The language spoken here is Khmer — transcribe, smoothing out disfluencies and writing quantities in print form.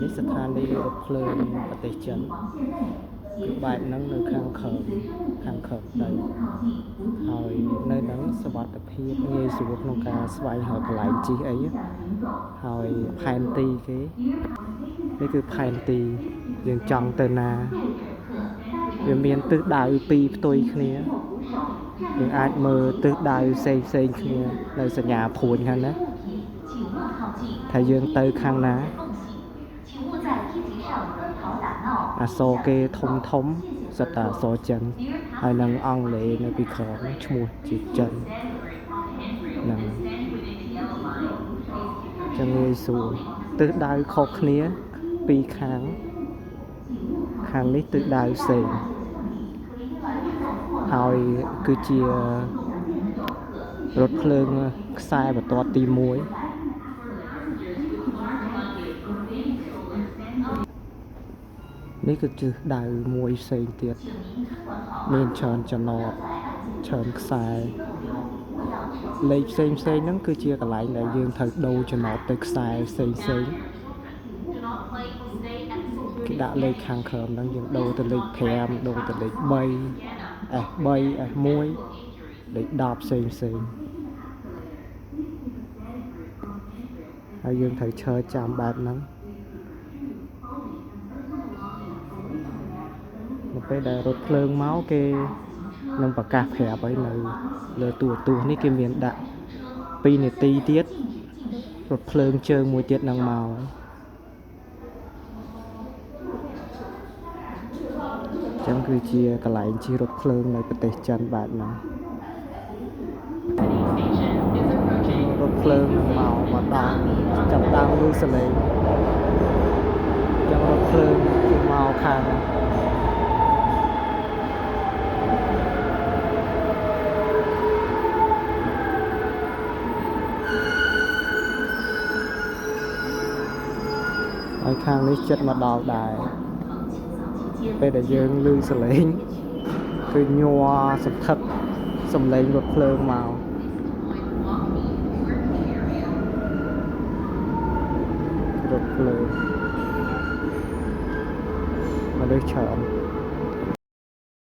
នេះស្ថានីយរថភ្លើងប្រទេសចិនគឺបែបហ្នឹងនៅខាងខើដីហើយនៅហ្នឹងសុវត្ថិភាពងាយស្រួលក្នុងការស្វែងរកកន្លែងជិះអីហើយផែនទីគេនេះគឺផែនទីយើងចង់ទៅណាវាមានទិសដៅពីរផ្ទុយគ្នាយើងអាចមើលទិសដៅផ្សេងគ្នានៅសញ្ញាព្រួញខាងណាថាយើងទៅខាងណាអក្សរគេធំសិតតែអក្សរចិនហើយនឹងអង់គ្លេសនៅពីក្រោមឈ្មោះជាចិនហ្នឹងចឹងងាយស្រួលទិសដៅខុសគ្នាពីរខាងនេះទិសដៅផ្សេងហើយគឺជារថភ្លើងខ្សែបន្ទាត់ទី1នេះគឺទិសដៅមួយផ្សេងទៀតមានច្រើនចំណតច្រើនខ្សែលេខផ្សេងហ្នឹងគឺជាកន្លែងដែលយើងត្រូវដូរចំណតទៅខ្សែផ្សេងគេដាក់លេខខាងក្រោមហ្នឹងយើងដូរទៅលេខ5ដូរទៅលេខ3 S3 S1 លេខ10ផ្សេងហើយយើងត្រូវឈរចាំបែបហ្នឹងនៅពេលដែលរថភ្លើងមកគេនឹងប្រកាសប្រាប់ឲ្យនៅលើទូរទស្សន៍នេះគេមានដាក់2នាទីទៀតរថភ្លើងជើងមួយទៀតនឹងមកចឹងគឺជាកន្លែងជិះរថភ្លើងនៅប្រទេសចិនបែបហ្នឹងរថភ្លើងនឹងមកដល់ចាប់តាមលឺសលេងចឹងរថភ្លើងគឺមកខាងហើយខាងនេះចិត្តមកដល់ដែរពេលដែលយើងឮសលេងគឺញ័រសន្ធឹកសំឡេងរថភ្លើងមករថភ្លើងមនុស្សច្រើន